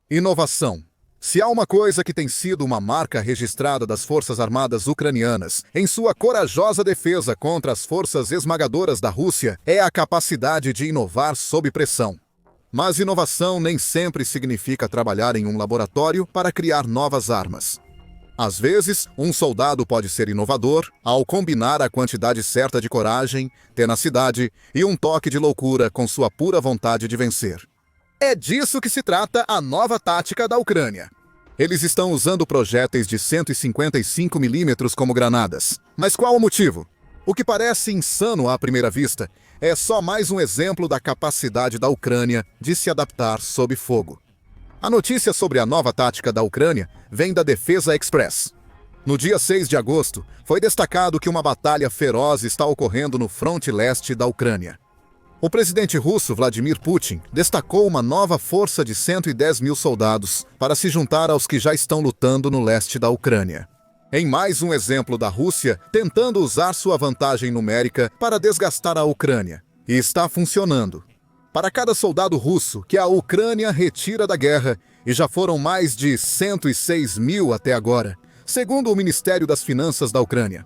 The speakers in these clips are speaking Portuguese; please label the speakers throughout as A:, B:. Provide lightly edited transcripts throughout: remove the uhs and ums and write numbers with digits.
A: Inovação. Se há uma coisa que tem sido uma marca registrada das Forças Armadas ucranianas em sua corajosa defesa contra as forças esmagadoras da Rússia, é a capacidade de inovar sob pressão. Mas inovação nem sempre significa trabalhar em um laboratório para criar novas armas. Às vezes, um soldado pode ser inovador ao combinar a quantidade certa de coragem, tenacidade e um toque de loucura com sua pura vontade de vencer. É disso que se trata a nova tática da Ucrânia. Eles estão usando projéteis de 155 milímetros como granadas. Mas qual o motivo? O que parece insano à primeira vista é só mais um exemplo da capacidade da Ucrânia de se adaptar sob fogo. A notícia sobre a nova tática da Ucrânia vem da Defesa Express. No dia 6 de agosto, foi destacado que uma batalha feroz está ocorrendo no fronte leste da Ucrânia. O presidente russo Vladimir Putin destacou uma nova força de 110 mil soldados para se juntar aos que já estão lutando no leste da Ucrânia. Em mais um exemplo da Rússia tentando usar sua vantagem numérica para desgastar a Ucrânia. E está funcionando. Para cada soldado russo que a Ucrânia retira da guerra, e já foram mais de 106 mil até agora, segundo o Ministério das Finanças da Ucrânia.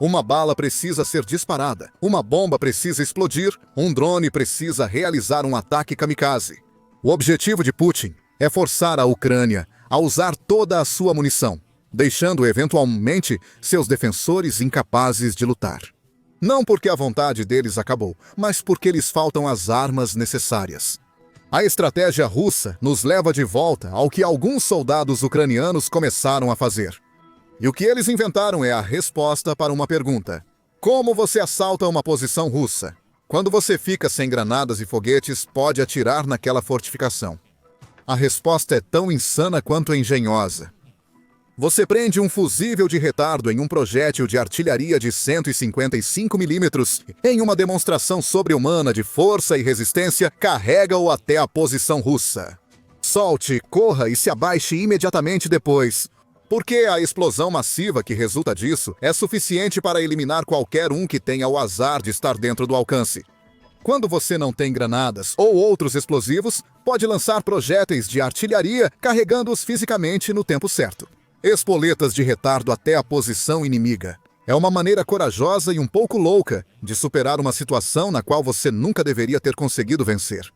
A: Uma bala precisa ser disparada, uma bomba precisa explodir, um drone precisa realizar um ataque kamikaze. O objetivo de Putin é forçar a Ucrânia a usar toda a sua munição, deixando eventualmente seus defensores incapazes de lutar. Não porque a vontade deles acabou, mas porque lhes faltam as armas necessárias. A estratégia russa nos leva de volta ao que alguns soldados ucranianos começaram a fazer. E o que eles inventaram é a resposta para uma pergunta. Como você assalta uma posição russa? Quando você fica sem granadas e foguetes, pode atirar naquela fortificação. A resposta é tão insana quanto engenhosa. Você prende um fusível de retardo em um projétil de artilharia de 155 milímetros em uma demonstração sobre-humana de força e resistência, carrega-o até a posição russa. Solte, corra e se abaixe imediatamente depois. Porque a explosão massiva que resulta disso é suficiente para eliminar qualquer um que tenha o azar de estar dentro do alcance. Quando você não tem granadas ou outros explosivos, pode lançar projéteis de artilharia carregando-os fisicamente no tempo certo. Espoletas de retardo até a posição inimiga. É uma maneira corajosa e um pouco louca de superar uma situação na qual você nunca deveria ter conseguido vencer.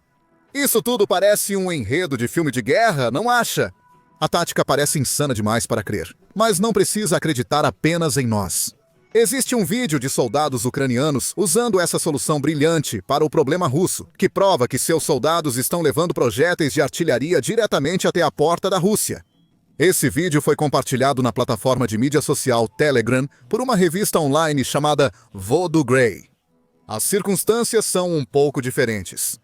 A: Isso tudo parece um enredo de filme de guerra, não acha? A tática parece insana demais para crer, mas não precisa acreditar apenas em nós. Existe um vídeo de soldados ucranianos usando essa solução brilhante para o problema russo, que prova que seus soldados estão levando projéteis de artilharia diretamente até a porta da Rússia. Esse vídeo foi compartilhado na plataforma de mídia social Telegram por uma revista online chamada Vodogrey. As circunstâncias são um pouco diferentes.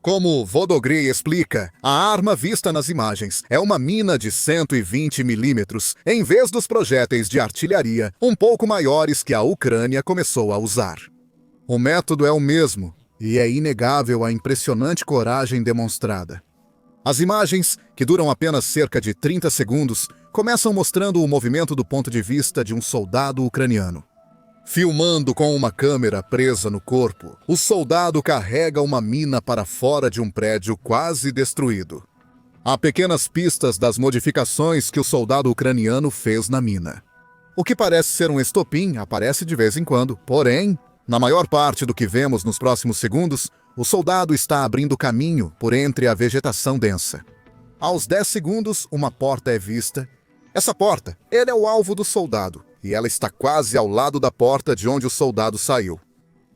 A: Como Vodogrey explica, a arma vista nas imagens é uma mina de 120 milímetros, em vez dos projéteis de artilharia um pouco maiores que a Ucrânia começou a usar. O método é o mesmo, e é inegável a impressionante coragem demonstrada. As imagens, que duram apenas cerca de 30 segundos, começam mostrando o movimento do ponto de vista de um soldado ucraniano. Filmando com uma câmera presa no corpo, o soldado carrega uma mina para fora de um prédio quase destruído. Há pequenas pistas das modificações que o soldado ucraniano fez na mina. O que parece ser um estopim aparece de vez em quando, porém, na maior parte do que vemos nos próximos segundos, o soldado está abrindo caminho por entre a vegetação densa. Aos 10 segundos, uma porta é vista. Essa porta, ele é o alvo do soldado, e ela está quase ao lado da porta de onde o soldado saiu.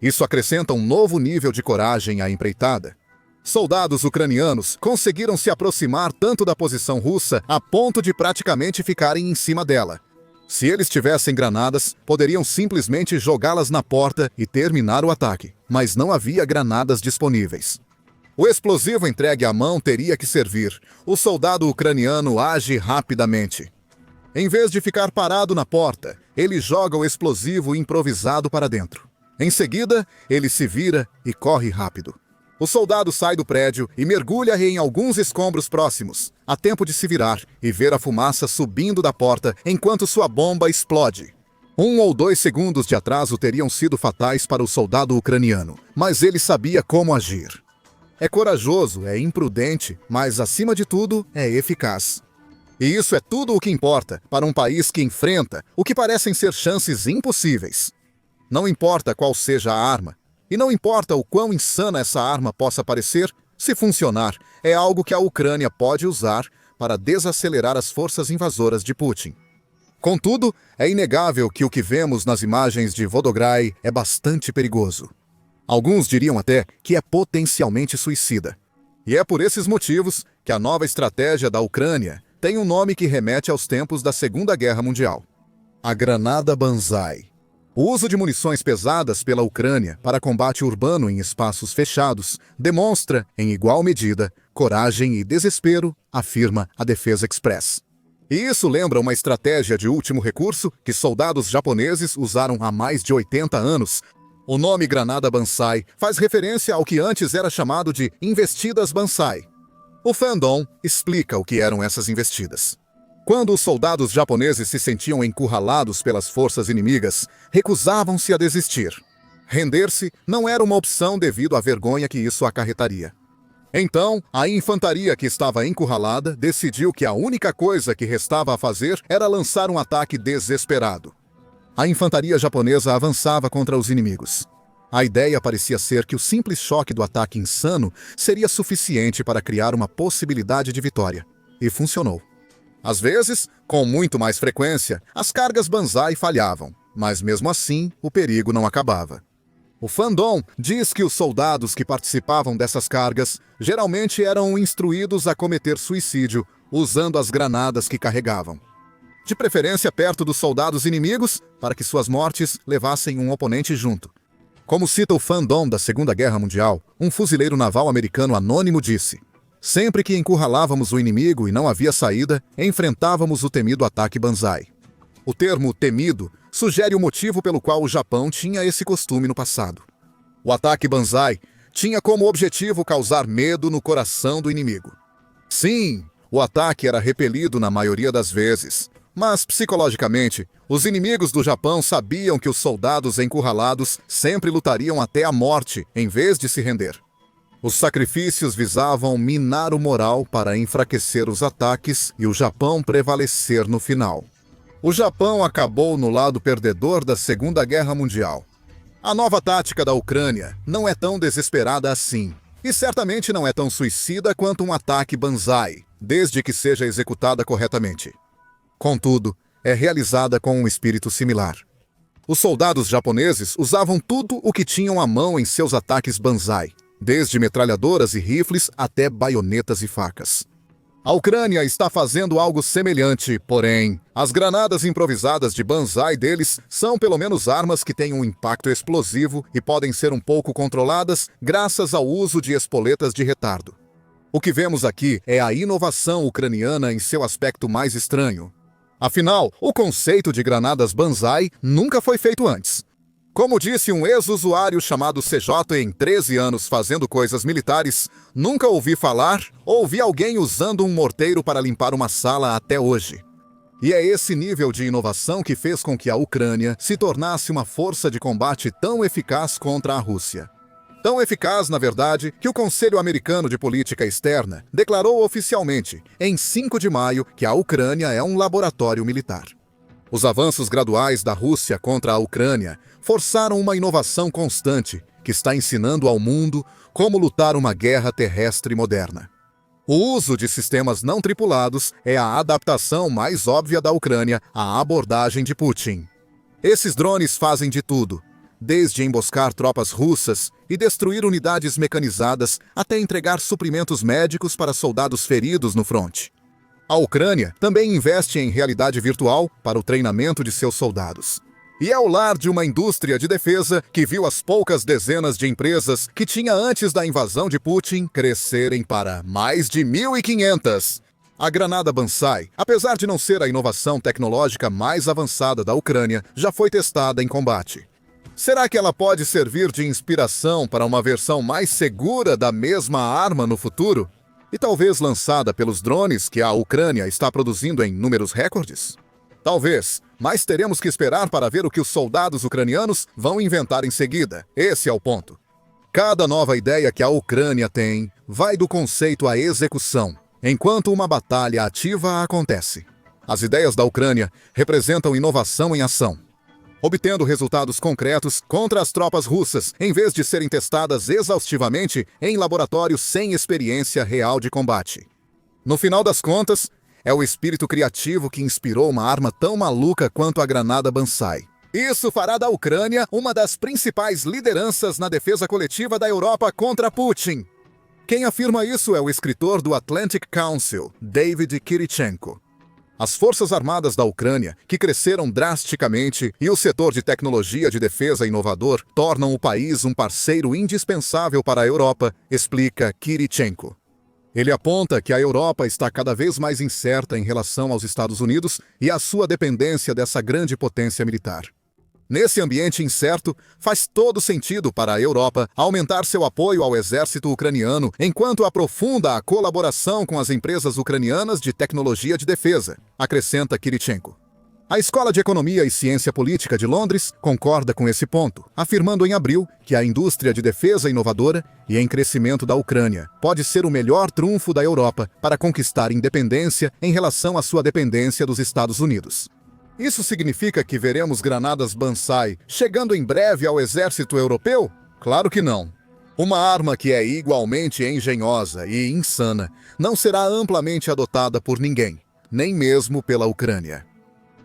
A: Isso acrescenta um novo nível de coragem à empreitada. Soldados ucranianos conseguiram se aproximar tanto da posição russa a ponto de praticamente ficarem em cima dela. Se eles tivessem granadas, poderiam simplesmente jogá-las na porta e terminar o ataque, mas não havia granadas disponíveis. O explosivo entregue à mão teria que servir. O soldado ucraniano age rapidamente. Em vez de ficar parado na porta, ele joga o explosivo improvisado para dentro. Em seguida, ele se vira e corre rápido. O soldado sai do prédio e mergulha em alguns escombros próximos. Há tempo de se virar e ver a fumaça subindo da porta enquanto sua bomba explode. 1 ou 2 segundos de atraso teriam sido fatais para o soldado ucraniano, mas ele sabia como agir. É corajoso, é imprudente, mas acima de tudo, é eficaz. E isso é tudo o que importa para um país que enfrenta o que parecem ser chances impossíveis. Não importa qual seja a arma, e não importa o quão insana essa arma possa parecer, se funcionar, é algo que a Ucrânia pode usar para desacelerar as forças invasoras de Putin. Contudo, é inegável que o que vemos nas imagens de Volodymyr é bastante perigoso. Alguns diriam até que é potencialmente suicida. E é por esses motivos que a nova estratégia da Ucrânia tem um nome que remete aos tempos da Segunda Guerra Mundial: a Granada Banzai. O uso de munições pesadas pela Ucrânia para combate urbano em espaços fechados demonstra, em igual medida, coragem e desespero, afirma a Defesa Express. E isso lembra uma estratégia de último recurso que soldados japoneses usaram há mais de 80 anos. O nome Granada Banzai faz referência ao que antes era chamado de investidas Banzai. O fandom explica o que eram essas investidas. Quando os soldados japoneses se sentiam encurralados pelas forças inimigas, recusavam-se a desistir. Render-se não era uma opção devido à vergonha que isso acarretaria. Então, a infantaria que estava encurralada decidiu que a única coisa que restava a fazer era lançar um ataque desesperado. A infantaria japonesa avançava contra os inimigos. A ideia parecia ser que o simples choque do ataque insano seria suficiente para criar uma possibilidade de vitória. E funcionou. Às vezes, com muito mais frequência, as cargas Banzai falhavam, mas mesmo assim, o perigo não acabava. O fandom diz que os soldados que participavam dessas cargas geralmente eram instruídos a cometer suicídio usando as granadas que carregavam. De preferência perto dos soldados inimigos, para que suas mortes levassem um oponente junto. Como cita o fandom da Segunda Guerra Mundial, um fuzileiro naval americano anônimo disse: "Sempre que encurralávamos o inimigo e não havia saída, enfrentávamos o temido ataque Banzai." O termo temido sugere o motivo pelo qual o Japão tinha esse costume no passado. O ataque Banzai tinha como objetivo causar medo no coração do inimigo. Sim, o ataque era repelido na maioria das vezes, mas psicologicamente, os inimigos do Japão sabiam que os soldados encurralados sempre lutariam até a morte em vez de se render. Os sacrifícios visavam minar o moral para enfraquecer os ataques e o Japão prevalecer no final. O Japão acabou no lado perdedor da Segunda Guerra Mundial. A nova tática da Ucrânia não é tão desesperada assim, e certamente não é tão suicida quanto um ataque Banzai, desde que seja executada corretamente. Contudo, é realizada com um espírito similar. Os soldados japoneses usavam tudo o que tinham à mão em seus ataques Banzai, desde metralhadoras e rifles até baionetas e facas. A Ucrânia está fazendo algo semelhante, porém, as granadas improvisadas de Banzai deles são pelo menos armas que têm um impacto explosivo e podem ser um pouco controladas graças ao uso de espoletas de retardo. O que vemos aqui é a inovação ucraniana em seu aspecto mais estranho. Afinal, o conceito de granadas Banzai nunca foi feito antes. Como disse um ex-usuário chamado CJ em 13 anos fazendo coisas militares, nunca ouvi falar ou vi alguém usando um morteiro para limpar uma sala até hoje. E é esse nível de inovação que fez com que a Ucrânia se tornasse uma força de combate tão eficaz contra a Rússia. Tão eficaz, na verdade, que o Conselho Americano de Política Externa declarou oficialmente, em 5 de maio, que a Ucrânia é um laboratório militar. Os avanços graduais da Rússia contra a Ucrânia forçaram uma inovação constante que está ensinando ao mundo como lutar uma guerra terrestre moderna. O uso de sistemas não tripulados é a adaptação mais óbvia da Ucrânia à abordagem de Putin. Esses drones fazem de tudo, desde emboscar tropas russas e destruir unidades mecanizadas até entregar suprimentos médicos para soldados feridos no fronte. A Ucrânia também investe em realidade virtual para o treinamento de seus soldados. E é o lar de uma indústria de defesa que viu as poucas dezenas de empresas que tinha antes da invasão de Putin crescerem para mais de 1.500. A granada Banzai, apesar de não ser a inovação tecnológica mais avançada da Ucrânia, já foi testada em combate. Será que ela pode servir de inspiração para uma versão mais segura da mesma arma no futuro? E talvez lançada pelos drones que a Ucrânia está produzindo em números recordes? Talvez, mas teremos que esperar para ver o que os soldados ucranianos vão inventar em seguida. Esse é o ponto. Cada nova ideia que a Ucrânia tem vai do conceito à execução, enquanto uma batalha ativa acontece. As ideias da Ucrânia representam inovação em ação, obtendo resultados concretos contra as tropas russas, em vez de serem testadas exaustivamente em laboratórios sem experiência real de combate. No final das contas, é o espírito criativo que inspirou uma arma tão maluca quanto a granada Banzai. Isso fará da Ucrânia uma das principais lideranças na defesa coletiva da Europa contra Putin. Quem afirma isso é o escritor do Atlantic Council, David Kirichenko. As forças armadas da Ucrânia, que cresceram drasticamente, e o setor de tecnologia de defesa inovador tornam o país um parceiro indispensável para a Europa, explica Kirichenko. Ele aponta que a Europa está cada vez mais incerta em relação aos Estados Unidos e à sua dependência dessa grande potência militar. Nesse ambiente incerto, faz todo sentido para a Europa aumentar seu apoio ao exército ucraniano enquanto aprofunda a colaboração com as empresas ucranianas de tecnologia de defesa, acrescenta Kirichenko. A Escola de Economia e Ciência Política de Londres concorda com esse ponto, afirmando em abril que a indústria de defesa inovadora e em crescimento da Ucrânia pode ser o melhor trunfo da Europa para conquistar independência em relação à sua dependência dos Estados Unidos. Isso significa que veremos granadas Banzai chegando em breve ao exército europeu? Claro que não. Uma arma que é igualmente engenhosa e insana não será amplamente adotada por ninguém, nem mesmo pela Ucrânia.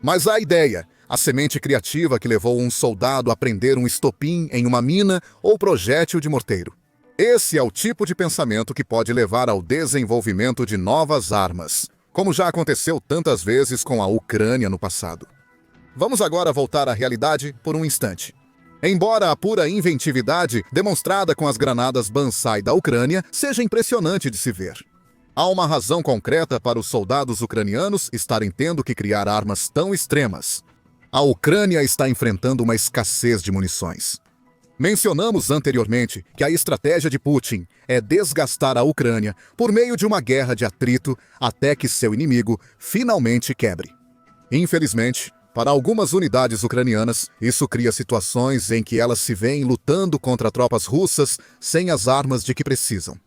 A: Mas a ideia, a semente criativa que levou um soldado a prender um estopim em uma mina ou projétil de morteiro. Esse é o tipo de pensamento que pode levar ao desenvolvimento de novas armas, como já aconteceu tantas vezes com a Ucrânia no passado. Vamos agora voltar à realidade por um instante. Embora a pura inventividade demonstrada com as granadas Banzai da Ucrânia seja impressionante de se ver, há uma razão concreta para os soldados ucranianos estarem tendo que criar armas tão extremas. A Ucrânia está enfrentando uma escassez de munições. Mencionamos anteriormente que a estratégia de Putin é desgastar a Ucrânia por meio de uma guerra de atrito até que seu inimigo finalmente quebre. Infelizmente, para algumas unidades ucranianas, isso cria situações em que elas se veem lutando contra tropas russas sem as armas de que precisam.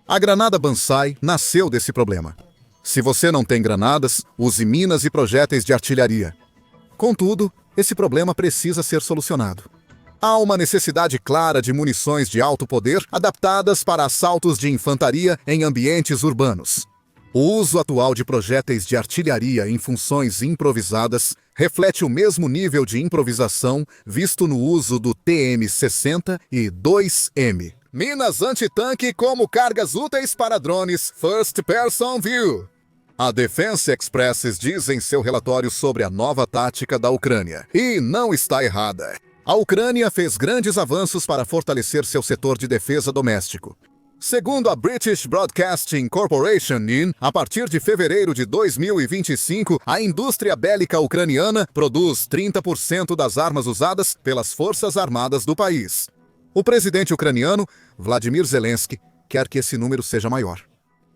A: A granada Banzai nasceu desse problema. Se você não tem granadas, use minas e projéteis de artilharia. Contudo, esse problema precisa ser solucionado. Há uma necessidade clara de munições de alto poder adaptadas para assaltos de infantaria em ambientes urbanos. O uso atual de projéteis de artilharia em funções improvisadas reflete o mesmo nível de improvisação visto no uso do TM-60 e 2M. Minas antitanque como cargas úteis para drones First Person View. A Defense Express diz em seu relatório sobre a nova tática da Ucrânia, e não está errada. A Ucrânia fez grandes avanços para fortalecer seu setor de defesa doméstico. Segundo a British Broadcasting Corporation, a partir de fevereiro de 2025, a indústria bélica ucraniana produz 30% das armas usadas pelas forças armadas do país. O presidente ucraniano, Vladimir Zelensky, quer que esse número seja maior.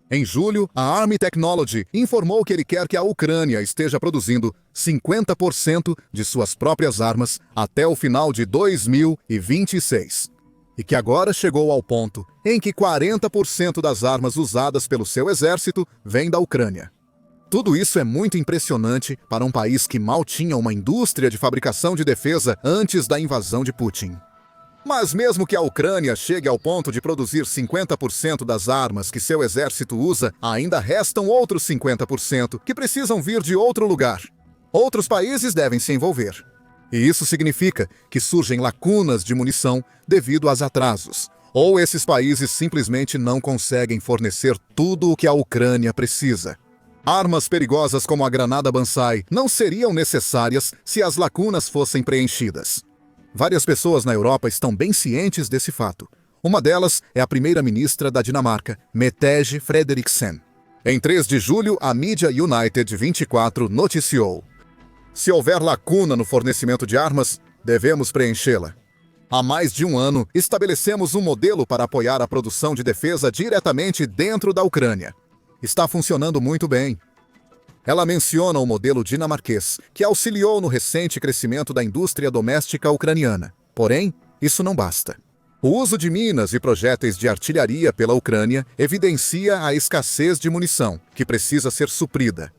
A: Em julho, a Army Technology informou que ele quer que a Ucrânia esteja produzindo 50% de suas próprias armas até o final de 2026. E que agora chegou ao ponto em que 40% das armas usadas pelo seu exército vêm da Ucrânia. Tudo isso é muito impressionante para um país que mal tinha uma indústria de fabricação de defesa antes da invasão de Putin. Mas mesmo que a Ucrânia chegue ao ponto de produzir 50% das armas que seu exército usa, ainda restam outros 50% que precisam vir de outro lugar. Outros países devem se envolver. E isso significa que surgem lacunas de munição devido aos atrasos. Ou esses países simplesmente não conseguem fornecer tudo o que a Ucrânia precisa. Armas perigosas como a granada Banzai não seriam necessárias se as lacunas fossem preenchidas. Várias pessoas na Europa estão bem cientes desse fato. Uma delas é a primeira-ministra da Dinamarca, Mette Frederiksen. Em 3 de julho, a mídia United 24 noticiou: se houver lacuna no fornecimento de armas, devemos preenchê-la. Há mais de um ano, estabelecemos um modelo para apoiar a produção de defesa diretamente dentro da Ucrânia. Está funcionando muito bem. Ela menciona o modelo dinamarquês, que auxiliou no recente crescimento da indústria doméstica ucraniana. Porém, isso não basta. O uso de minas e projéteis de artilharia pela Ucrânia evidencia a escassez de munição, que precisa ser suprida.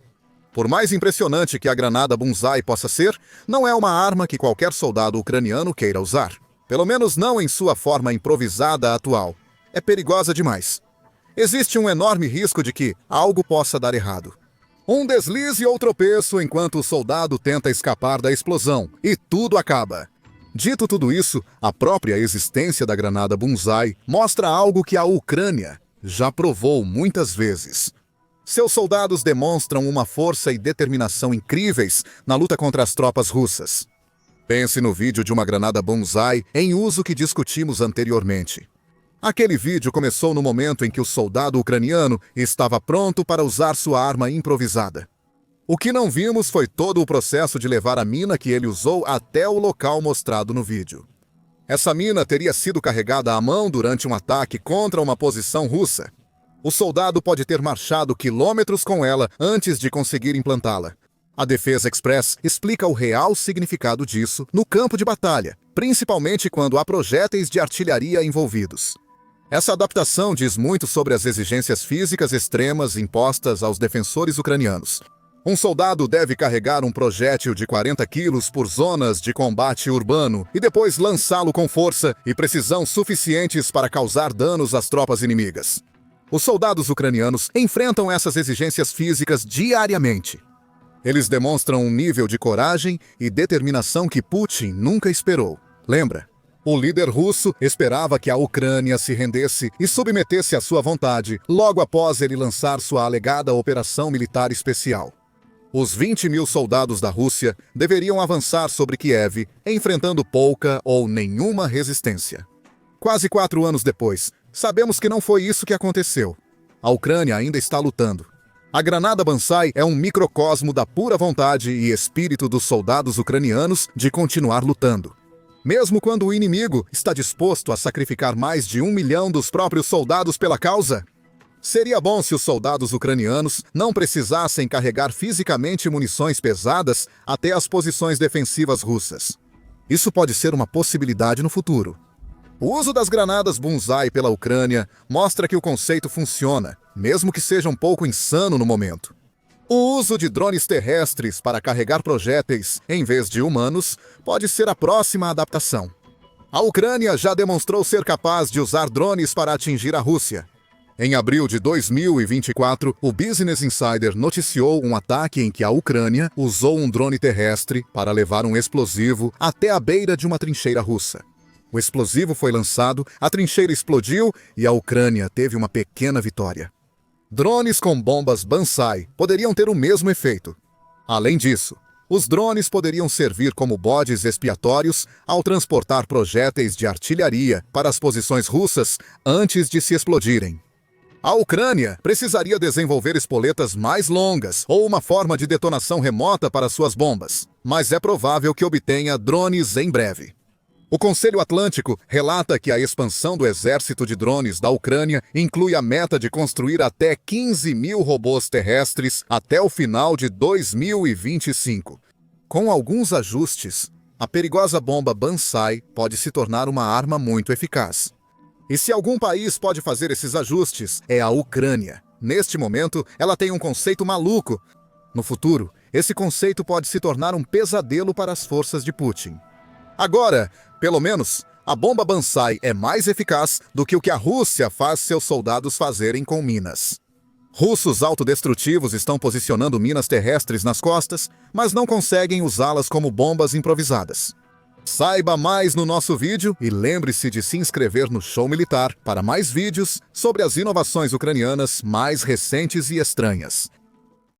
A: Por mais impressionante que a granada Bunzai possa ser, não é uma arma que qualquer soldado ucraniano queira usar. Pelo menos não em sua forma improvisada atual. É perigosa demais. Existe um enorme risco de que algo possa dar errado. Um deslize ou tropeço enquanto o soldado tenta escapar da explosão, e tudo acaba. Dito tudo isso, a própria existência da granada Bunzai mostra algo que a Ucrânia já provou muitas vezes. Seus soldados demonstram uma força e determinação incríveis na luta contra as tropas russas. Pense no vídeo de uma granada Bunzai em uso que discutimos anteriormente. Aquele vídeo começou no momento em que o soldado ucraniano estava pronto para usar sua arma improvisada. O que não vimos foi todo o processo de levar a mina que ele usou até o local mostrado no vídeo. Essa mina teria sido carregada à mão durante um ataque contra uma posição russa. O soldado pode ter marchado quilômetros com ela antes de conseguir implantá-la. A Defesa Express explica o real significado disso no campo de batalha, principalmente quando há projéteis de artilharia envolvidos. Essa adaptação diz muito sobre as exigências físicas extremas impostas aos defensores ucranianos. Um soldado deve carregar um projétil de 40 quilos por zonas de combate urbano e depois lançá-lo com força e precisão suficientes para causar danos às tropas inimigas. Os soldados ucranianos enfrentam essas exigências físicas diariamente. Eles demonstram um nível de coragem e determinação que Putin nunca esperou. Lembra? O líder russo esperava que a Ucrânia se rendesse e submetesse à sua vontade logo após ele lançar sua alegada operação militar especial. Os 20 mil soldados da Rússia deveriam avançar sobre Kiev, enfrentando pouca ou nenhuma resistência. Quase 4 anos depois, sabemos que não foi isso que aconteceu. A Ucrânia ainda está lutando. A granada Bunzai é um microcosmo da pura vontade e espírito dos soldados ucranianos de continuar lutando. Mesmo quando o inimigo está disposto a sacrificar mais de 1 milhão dos próprios soldados pela causa. Seria bom se os soldados ucranianos não precisassem carregar fisicamente munições pesadas até as posições defensivas russas. Isso pode ser uma possibilidade no futuro. O uso das granadas Bunzai pela Ucrânia mostra que o conceito funciona, mesmo que seja um pouco insano no momento. O uso de drones terrestres para carregar projéteis em vez de humanos pode ser a próxima adaptação. A Ucrânia já demonstrou ser capaz de usar drones para atingir a Rússia. Em abril de 2024, o Business Insider noticiou um ataque em que a Ucrânia usou um drone terrestre para levar um explosivo até a beira de uma trincheira russa. O explosivo foi lançado, a trincheira explodiu e a Ucrânia teve uma pequena vitória. Drones com bombas Bunzai poderiam ter o mesmo efeito. Além disso, os drones poderiam servir como bodes expiatórios ao transportar projéteis de artilharia para as posições russas antes de se explodirem. A Ucrânia precisaria desenvolver espoletas mais longas ou uma forma de detonação remota para suas bombas, mas é provável que obtenha drones em breve. O Conselho Atlântico relata que a expansão do exército de drones da Ucrânia inclui a meta de construir até 15 mil robôs terrestres até o final de 2025. Com alguns ajustes, a perigosa bomba Bunzai pode se tornar uma arma muito eficaz. E se algum país pode fazer esses ajustes, é a Ucrânia. Neste momento, ela tem um conceito maluco. No futuro, esse conceito pode se tornar um pesadelo para as forças de Putin. Agora, pelo menos, a bomba Bunzai é mais eficaz do que o que a Rússia faz seus soldados fazerem com minas. Russos autodestrutivos estão posicionando minas terrestres nas costas, mas não conseguem usá-las como bombas improvisadas. Saiba mais no nosso vídeo e lembre-se de se inscrever no Show Militar para mais vídeos sobre as inovações ucranianas mais recentes e estranhas.